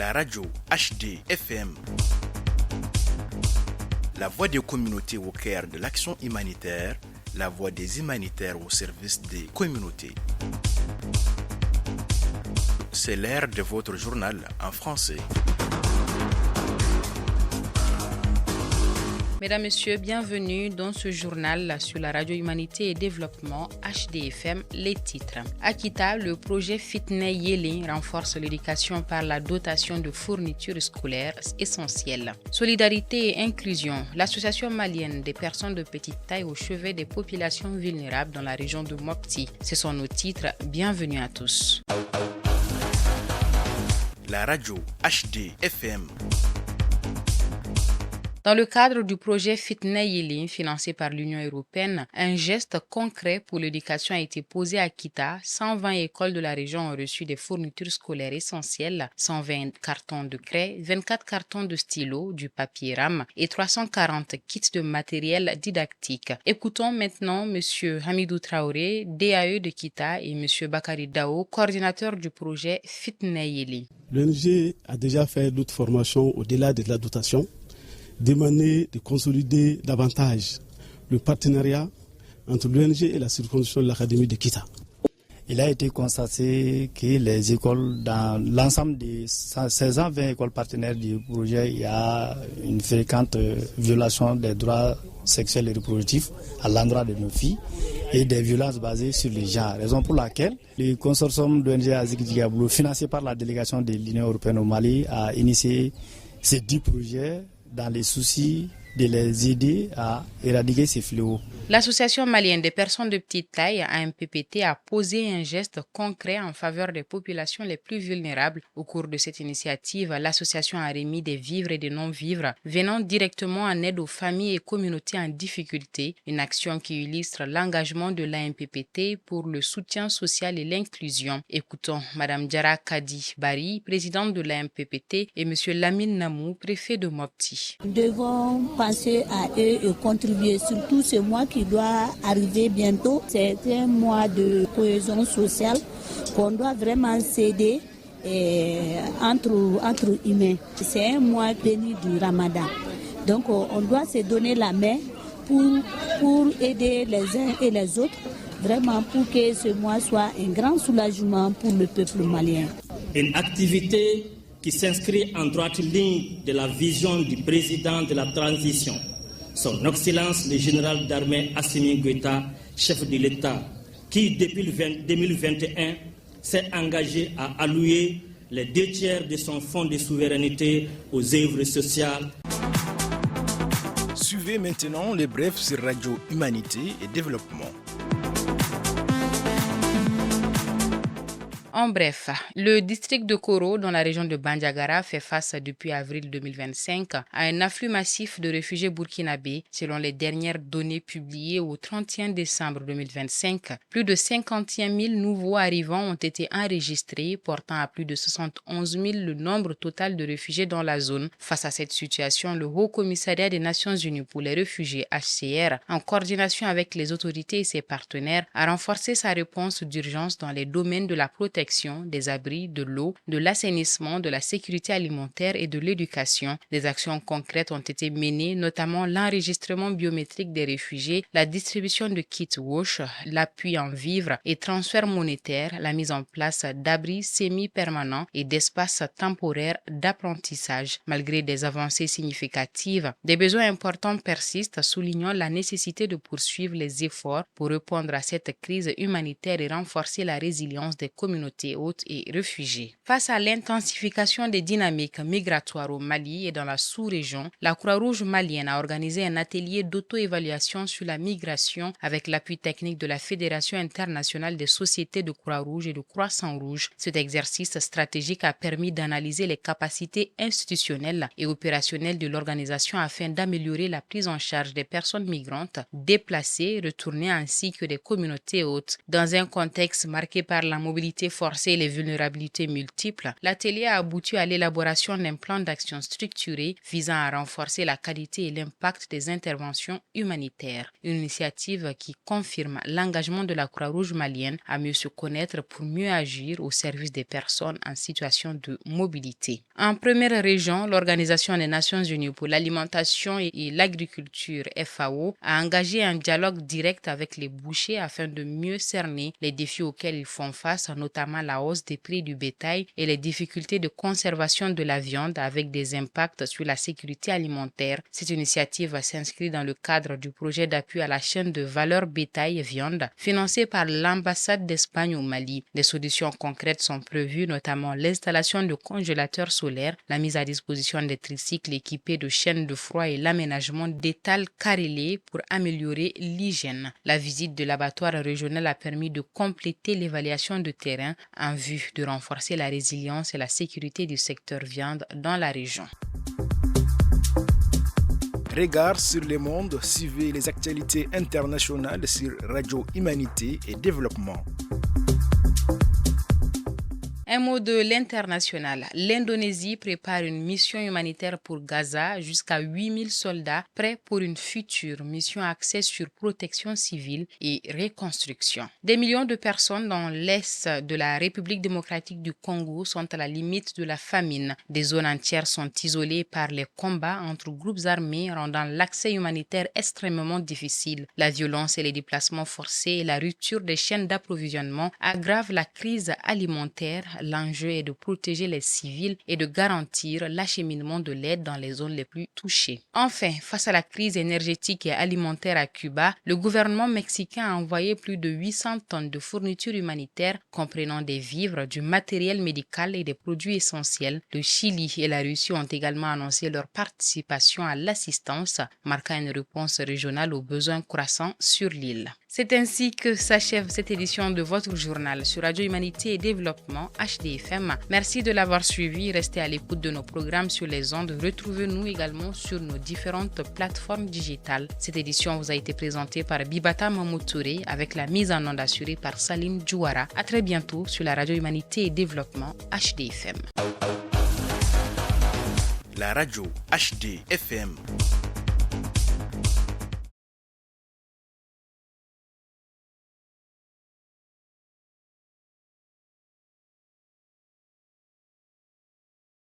La radio HD FM. La voix des communautés au cœur de l'action humanitaire, la voix des humanitaires au service des communautés. C'est l'heure de votre journal en français. Mesdames, Messieurs, bienvenue dans ce journal sur la radio Humanité et Développement HDFM. Les titres. À Kita, le projet Fitness Yeli renforce l'éducation par la dotation de fournitures scolaires essentielles. Solidarité et inclusion. L'association malienne des personnes de petite taille au chevet des populations vulnérables dans la région de Mopti. Ce sont nos titres. Bienvenue à tous. La radio HDFM. Dans le cadre du projet Fitness Yeli, financé par l'Union européenne, un geste concret pour l'éducation a été posé à Kita. 120 écoles de la région ont reçu des fournitures scolaires essentielles, 120 cartons de craie, 24 cartons de stylos, du papier rame et 340 kits de matériel didactique. Écoutons maintenant M. Hamidou Traoré, DAE de Kita, et M. Bakari Dao, coordinateur du projet Fitness Yeli. L'ONG a déjà fait d'autres formations au-delà de la dotation, demander de consolider davantage le partenariat entre l'ONG et la circonscription de l'Académie de Kita. Il a été constaté que les écoles, dans l'ensemble des 1620 écoles partenaires du projet, il y a une fréquente violation des droits sexuels et reproductifs à l'endroit de nos filles et des violences basées sur les genres. Raison pour laquelle le consortium d'ONG Azik Diablo, financé par la délégation de l'Union européenne au Mali, a initié ces 10 projets dans les soucis de les aider à éradiquer ces fléaux. L'Association malienne des personnes de petite taille, AMPPT, a posé un geste concret en faveur des populations les plus vulnérables. Au cours de cette initiative, l'association a remis des vivres et des non-vivres venant directement en aide aux familles et communautés en difficulté, une action qui illustre l'engagement de l'AMPPT pour le soutien social et l'inclusion. Écoutons Mme Diara Kadi Bari, présidente de l'AMPPT, et M. Lamine Namou, préfet de Mopti. Nous devons penser à eux et contribuer, surtout ce mois qui doit arriver bientôt. C'est un mois de cohésion sociale qu'on doit vraiment s'aider entre humains. C'est un mois béni du Ramadan. Donc on doit se donner la main pour aider les uns et les autres, vraiment pour que ce mois soit un grand soulagement pour le peuple malien. Une activité qui s'inscrit en droite ligne de la vision du président de la transition, son Excellence le général d'armée Assimi Goïta, chef de l'État, qui depuis 2021 s'est engagé à allouer les 2/3 de son fonds de souveraineté aux œuvres sociales. Suivez maintenant les brefs sur Radio Humanité et Développement. En bref, le district de Koro, dans la région de Bandiagara, fait face depuis avril 2025 à un afflux massif de réfugiés burkinabés. Selon les dernières données publiées au 31 décembre 2025, plus de 51 000 nouveaux arrivants ont été enregistrés, portant à plus de 71 000 le nombre total de réfugiés dans la zone. Face à cette situation, le Haut Commissariat des Nations Unies pour les réfugiés, HCR, en coordination avec les autorités et ses partenaires, a renforcé sa réponse d'urgence dans les domaines de la protection des abris, de l'eau, de l'assainissement, de la sécurité alimentaire et de l'éducation. Des actions concrètes ont été menées, notamment l'enregistrement biométrique des réfugiés, la distribution de kits WASH, l'appui en vivres et transfert monétaire, la mise en place d'abris semi-permanents et d'espaces temporaires d'apprentissage. Malgré des avancées significatives, des besoins importants persistent, soulignant la nécessité de poursuivre les efforts pour répondre à cette crise humanitaire et renforcer la résilience des communautés hôtes et réfugiés. Face à l'intensification des dynamiques migratoires au Mali et dans la sous-région, la Croix-Rouge malienne a organisé un atelier d'auto-évaluation sur la migration avec l'appui technique de la Fédération internationale des sociétés de Croix-Rouge et de Croissant-Rouge. Cet exercice stratégique a permis d'analyser les capacités institutionnelles et opérationnelles de l'organisation afin d'améliorer la prise en charge des personnes migrantes déplacées, retournées ainsi que des communautés hôtes. Dans un contexte marqué par la mobilité renforcer les vulnérabilités multiples, l'atelier a abouti à l'élaboration d'un plan d'action structuré visant à renforcer la qualité et l'impact des interventions humanitaires. Une initiative qui confirme l'engagement de la Croix-Rouge malienne à mieux se connaître pour mieux agir au service des personnes en situation de mobilité. En première région, l'Organisation des Nations Unies pour l'alimentation et l'agriculture FAO a engagé un dialogue direct avec les bouchers afin de mieux cerner les défis auxquels ils font face, notamment la hausse des prix du bétail et les difficultés de conservation de la viande avec des impacts sur la sécurité alimentaire. Cette initiative s'inscrit dans le cadre du projet d'appui à la chaîne de valeur bétail-viande financé par l'ambassade d'Espagne au Mali. Des solutions concrètes sont prévues, notamment l'installation de congélateurs solaires, la mise à disposition des tricycles équipés de chaînes de froid et l'aménagement d'étals carrelés pour améliorer l'hygiène. La visite de l'abattoir régional a permis de compléter l'évaluation de terrain en vue de renforcer la résilience et la sécurité du secteur viande dans la région. Regard sur le monde, suivez les actualités internationales sur Radio Humanité et Développement. Un mot de l'international. L'Indonésie prépare une mission humanitaire pour Gaza, jusqu'à 8000 soldats prêts pour une future mission axée sur protection civile et reconstruction. Des millions de personnes dans l'est de la République démocratique du Congo sont à la limite de la famine. Des zones entières sont isolées par les combats entre groupes armés, rendant l'accès humanitaire extrêmement difficile. La violence et les déplacements forcés et la rupture des chaînes d'approvisionnement aggravent la crise alimentaire. L'enjeu est de protéger les civils et de garantir l'acheminement de l'aide dans les zones les plus touchées. Enfin, face à la crise énergétique et alimentaire à Cuba, le gouvernement mexicain a envoyé plus de 800 tonnes de fournitures humanitaires comprenant des vivres, du matériel médical et des produits essentiels. Le Chili et la Russie ont également annoncé leur participation à l'assistance, marquant une réponse régionale aux besoins croissants sur l'île. C'est ainsi que s'achève cette édition de votre journal sur Radio Humanité et Développement HDFM. Merci de l'avoir suivi. Restez à l'écoute de nos programmes sur les ondes. Retrouvez-nous également sur nos différentes plateformes digitales. Cette édition vous a été présentée par Bibata Mamotouré avec la mise en onde assurée par Saline Djouara. À très bientôt sur la Radio Humanité et Développement HDFM. La radio HDFM.